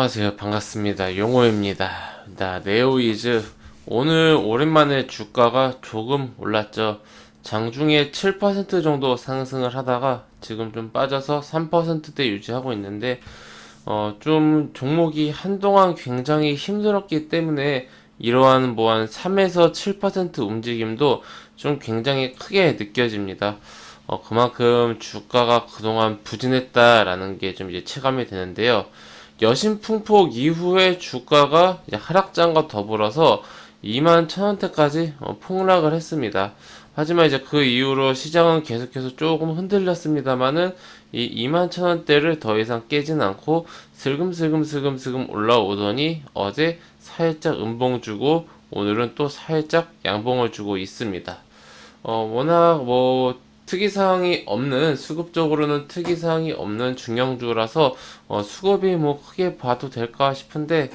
안녕하세요. 반갑습니다. 용호입니다. 네오이즈 오늘 오랜만에 주가가 조금 올랐죠. 장중에 7% 정도 상승을 하다가 지금 좀 빠져서 3%대 유지하고 있는데 좀 종목이 한동안 굉장히 힘들었기 때문에 이러한 뭐 한 3에서 7% 움직임도 좀 굉장히 크게 느껴집니다. 그만큼 주가가 그동안 부진했다라는 게 좀 이제 체감이 되는데요. 여신풍폭 이후에 주가가 이제 하락장과 더불어서 2만 1,000원대까지 폭락을 했습니다. 하지만 이제 그 이후로 시장은 계속해서 조금 흔들렸습니다만은 이 2만 1,000원대를 더 이상 깨진 않고 슬금슬금 올라오더니 어제 살짝 음봉 주고 오늘은 또 살짝 양봉을 주고 있습니다. 워낙 뭐 특이사항이 없는, 수급적으로는 특이사항이 없는 중형주라서 수급이 뭐 크게 봐도 될까 싶은데,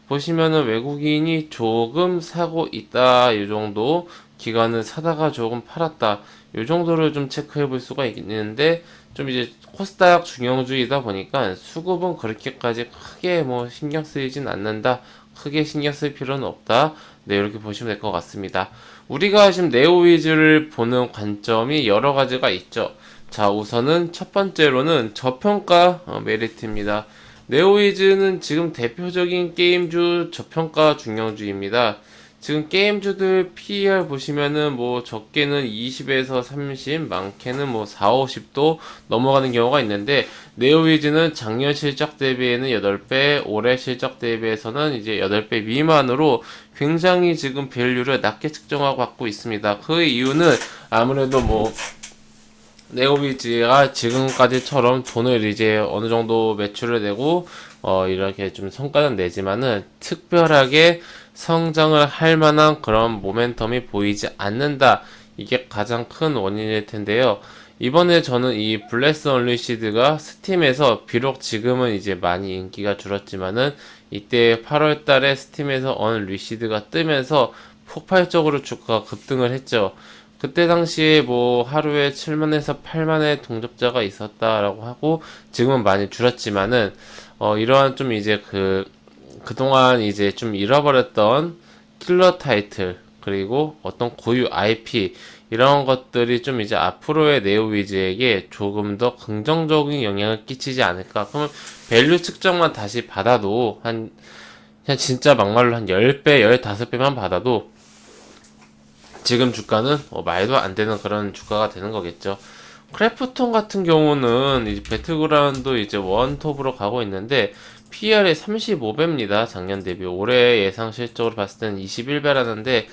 보시면은 외국인이 조금 사고 있다 이 정도, 기관은 사다가 조금 팔았다 이 정도를 좀 체크해 볼 수가 있는데, 좀 이제 코스닥 중형주이다 보니까 수급은 그렇게까지 크게 뭐 신경 쓰이진 않는다, 크게 신경 쓸 필요는 없다, 네, 이렇게 보시면 될 것 같습니다. 우리가 지금 네오위즈를 보는 관점이 여러 가지가 있죠. 자, 우선은 첫 번째로는 저평가 메리트입니다. 네오위즈는 지금 대표적인 게임주 저평가 중형주입니다. 지금 게임주들 PER 보시면은 뭐 적게는 20에서 30, 많게는 뭐 4, 50도 넘어가는 경우가 있는데, 네오위즈는 작년 실적 대비에는 8배, 올해 실적 대비해서는 이제 8배 미만으로 굉장히 지금 밸류를 낮게 측정하고 갖고 있습니다. 그 이유는 아무래도 뭐 네오비즈가 지금까지처럼 돈을 이제 어느 정도 매출을 내고 이렇게 좀 성과는 내지만은 특별하게 성장을 할 만한 그런 모멘텀이 보이지 않는다. 이게 가장 큰 원인일 텐데요. 이번에 저는 이 블레스 언리시드가 스팀에서 비록 지금은 이제 많이 인기가 줄었지만은 이때 8월 달에 스팀에서 언리시드가 뜨면서 폭발적으로 주가가 급등을 했죠. 그때 당시에 뭐 하루에 7만에서 8만의 동접자가 있었다라고 하고, 지금은 많이 줄었지만은 이러한 좀 이제 그동안 이제 좀 잃어버렸던 킬러 타이틀, 그리고 어떤 고유 IP, 이런 것들이 좀 이제 앞으로의 네오위즈에게 조금 더 긍정적인 영향을 끼치지 않을까. 그러면 밸류 측정만 다시 받아도 그냥 진짜 막말로 한 10배, 15배만 받아도 지금 주가는 말도 안 되는 그런 주가가 되는 거겠죠. 크래프톤 같은 경우는 이제 배틀그라운드 이제 원톱으로 가고 있는데, PR이 35배입니다. 작년 대비. 올해 예상 실적으로 봤을 때는 21배라는데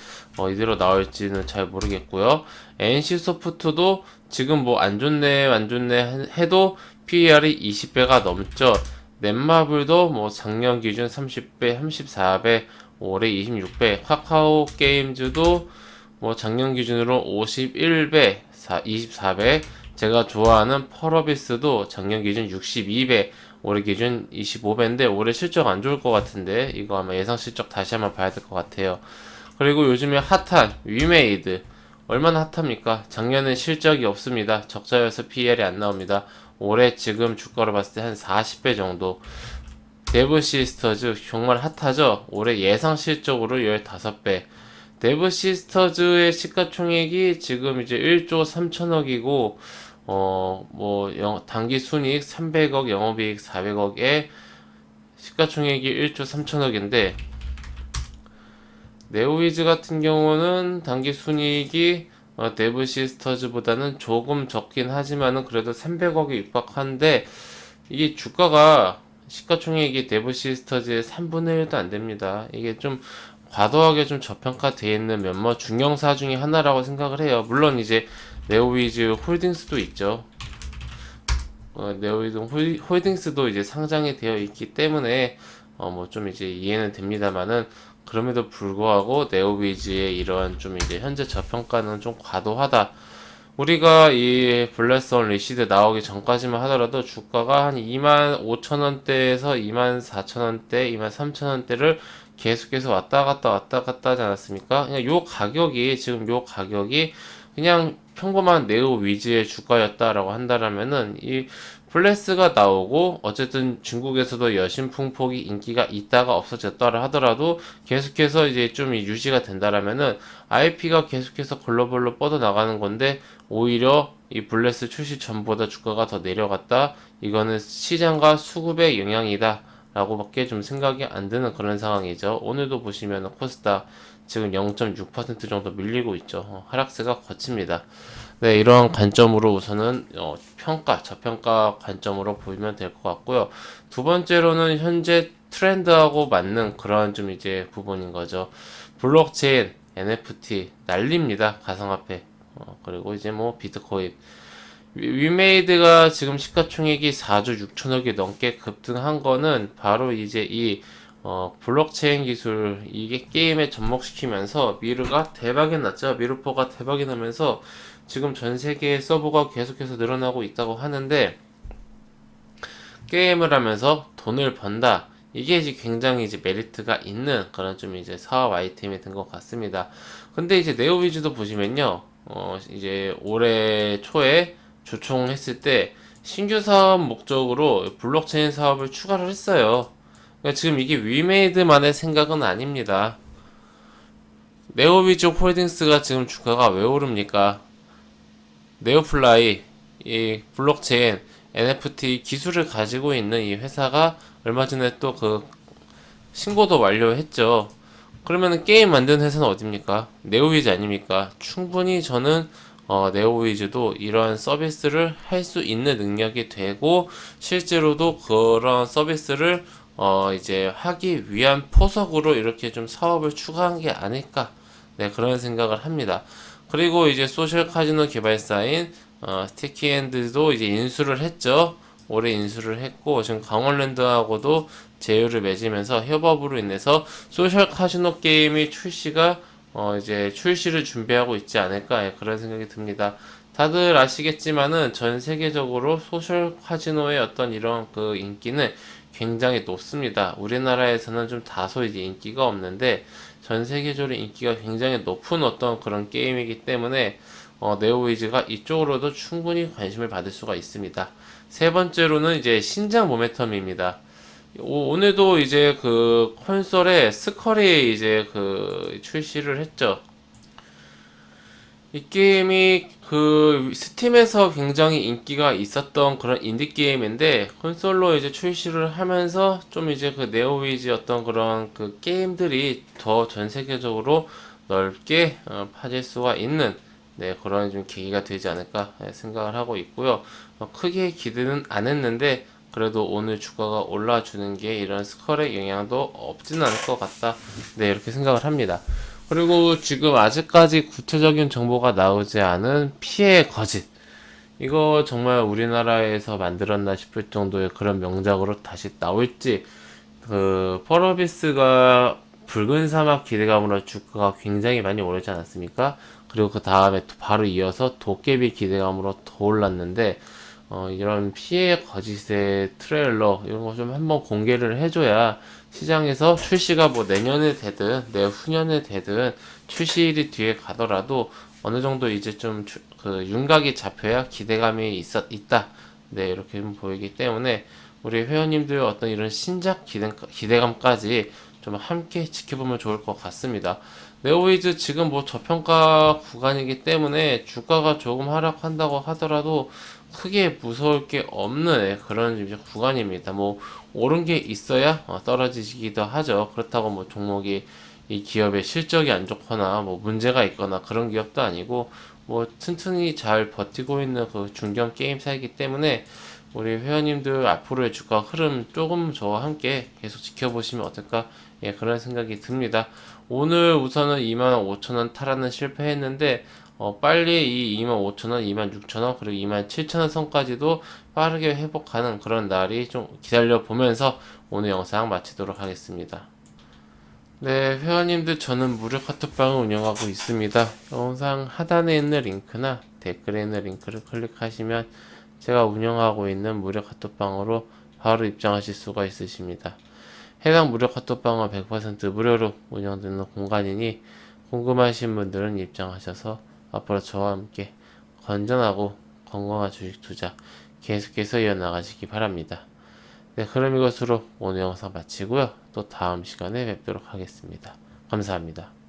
이대로 나올지는 잘 모르겠고요. NC소프트도 지금 뭐 안 좋네 안 좋네 해도 PR이 20배가 넘죠. 넷마블도 뭐 작년 기준 30배, 34배, 올해 26배. 카카오 게임즈도 뭐 작년 기준으로 51배, 24배. 제가 좋아하는 펄어비스도 작년 기준 62배, 올해 기준 25배인데 올해 실적 안 좋을 것 같은데 이거 아마 예상 실적 다시 한번 봐야 될 것 같아요. 그리고 요즘에 핫한 위메이드, 얼마나 핫합니까? 작년엔 실적이 없습니다. 적자여서 PER이 안 나옵니다. 올해 지금 주가로 봤을 때 한 40배 정도. 데브시스터즈 정말 핫하죠? 올해 예상 실적으로 15배. 데브시스터즈의 시가총액이 지금 이제 1조 3천억이고, 단기 순이익 300억, 영업이익 400억에 시가총액이 1조 3천억인데, 네오위즈 같은 경우는 단기 순이익이 데브시스터즈보다는 조금 적긴 하지만은 그래도 300억에 육박한데, 이게 주가가 시가총액이 데브시스터즈의 3분의 1도 안 됩니다. 이게 좀 과도하게 좀 저평가되어 있는 몇몇 중형사 중에 하나라고 생각을 해요. 물론 이제 네오위즈 홀딩스도 있죠. 네오위즈 홀딩스도 이제 상장이 되어 있기 때문에 뭐 좀 이제 이해는 됩니다만은, 그럼에도 불구하고 네오위즈의 이러한 좀 이제 현재 저평가는 좀 과도하다. 우리가 이 블레스 언리시드 나오기 전까지만 하더라도 주가가 한 25,000원대에서 24,000원대, 23,000원대를 계속해서 왔다 갔다 하지 않았습니까? 그냥 요 가격이, 지금 요 가격이 그냥 평범한 네오 위즈의 주가였다라고 한다라면은 이 블레스가 나오고 어쨌든 중국에서도 여신풍폭이 인기가 있다가 없어졌다라 하더라도 계속해서 이제 좀 유지가 된다라면은 IP가 계속해서 글로벌로 뻗어나가는 건데 오히려 이 블레스 출시 전보다 주가가 더 내려갔다. 이거는 시장과 수급의 영향이다. 라고밖에 좀 생각이 안 드는 그런 상황이죠. 오늘도 보시면 코스닥 지금 0.6% 정도 밀리고 있죠. 하락세가 거칩니다. 네, 이러한 관점으로 우선은 저평가 관점으로 보면 될 것 같고요. 두 번째로는 현재 트렌드하고 맞는 그런 좀 이제 부분인 거죠. 블록체인, NFT 난립니다. 가상화폐. 그리고 이제 뭐 비트코인. 위메이드가 지금 시가총액이 4조 6천억이 넘게 급등한 거는 바로 이제 이 블록체인 기술 이게 게임에 접목시키면서 미르가 대박이 났죠. 미르포가 대박이 나면서 지금 전 세계의 서버가 계속해서 늘어나고 있다고 하는데 게임을 하면서 돈을 번다. 이게 이제 굉장히 이제 메리트가 있는 그런 좀 이제 사업 아이템이 된 것 같습니다. 근데 이제 네오위즈도 보시면요, 이제 올해 초에 조총했을 때 신규 사업 목적으로 블록체인 사업을 추가를 했어요. 그러니까 지금 이게 위메이드만의 생각은 아닙니다. 네오위즈 홀딩스가 지금 주가가 왜 오릅니까? 네오플라이, 이 블록체인, NFT 기술을 가지고 있는 이 회사가 얼마 전에 또 그 신고도 완료했죠. 그러면 게임 만드는 회사는 어딥니까? 네오위즈 아닙니까? 충분히 저는 네오위즈도 이런 서비스를 할 수 있는 능력이 되고 실제로도 그런 서비스를 이제 하기 위한 포석으로 이렇게 좀 사업을 추가한 게 아닐까. 네, 그런 생각을 합니다. 그리고 이제 소셜 카지노 개발사인 스티키핸드도 이제 인수를 했죠. 올해 인수를 했고 지금 강원랜드하고도 제휴를 맺으면서 협업으로 인해서 소셜 카지노 게임이 출시가 이제 출시를 준비하고 있지 않을까, 예, 그런 생각이 듭니다. 다들 아시겠지만은 전 세계적으로 소셜 카지노의 어떤 이런 그 인기는 굉장히 높습니다. 우리나라에서는 좀 다소 이제 인기가 없는데 전 세계적으로 인기가 굉장히 높은 어떤 그런 게임이기 때문에 네오위즈가 이쪽으로도 충분히 관심을 받을 수가 있습니다. 세 번째로는 이제 신작 모멘텀입니다. 오늘도 이제 그 콘솔에 스컬이 이제 그 출시를 했죠. 이 게임이 그 스팀에서 굉장히 인기가 있었던 그런 인디 게임인데 콘솔로 이제 출시를 하면서 좀 이제 그 네오위즈 어떤 그런 그 게임들이 더 전 세계적으로 넓게 퍼질 수가 있는, 네, 그런 좀 계기가 되지 않을까 생각을 하고 있고요. 크게 기대는 안 했는데 그래도 오늘 주가가 올라주는 게 이런 스컬의 영향도 없지는 않을 것 같다. 네, 이렇게 생각을 합니다. 그리고 지금 아직까지 구체적인 정보가 나오지 않은 피해 거짓. 이거 정말 우리나라에서 만들었나 싶을 정도의 그런 명작으로 다시 나올지, 그, 펄어비스가 붉은 사막 기대감으로 주가가 굉장히 많이 오르지 않았습니까? 그리고 그 다음에 또 바로 이어서 도깨비 기대감으로 더 올랐는데, 이런 피해 거짓의 트레일러, 이런 거 좀 한번 공개를 해줘야 시장에서 출시가 뭐 내년에 되든 내후년에 되든 출시일이 뒤에 가더라도 어느 정도 이제 좀 그 윤곽이 잡혀야 기대감이 있다. 네, 이렇게 좀 보이기 때문에 우리 회원님들 어떤 이런 신작 기대감까지 좀 함께 지켜보면 좋을 것 같습니다. 네오위즈 지금 뭐 저평가 구간이기 때문에 주가가 조금 하락한다고 하더라도 크게 무서울 게 없는 그런 이제 구간입니다. 뭐 오른 게 있어야 떨어지기도 하죠. 그렇다고 뭐 종목이 이 기업의 실적이 안 좋거나 뭐 문제가 있거나 그런 기업도 아니고 뭐 튼튼히 잘 버티고 있는 그 중견 게임사이기 때문에 우리 회원님들 앞으로의 주가 흐름 조금 저와 함께 계속 지켜보시면 어떨까, 예, 그런 생각이 듭니다. 오늘 우선은 25,000원 탈환은 실패했는데 빨리 이 25,000원, 26,000원, 그리고 27,000원 선까지도 빠르게 회복하는 그런 날이 좀 기다려 보면서 오늘 영상 마치도록 하겠습니다. 네, 회원님들 저는 무료 카톡방을 운영하고 있습니다. 영상 하단에 있는 링크나 댓글에 있는 링크를 클릭하시면 제가 운영하고 있는 무료 카톡방으로 바로 입장하실 수가 있으십니다. 해당 무료 카톡방은 100% 무료로 운영되는 공간이니 궁금하신 분들은 입장하셔서 앞으로 저와 함께 건전하고 건강한 주식 투자 계속해서 이어나가시기 바랍니다. 네, 그럼 이것으로 오늘 영상 마치고요. 또 다음 시간에 뵙도록 하겠습니다. 감사합니다.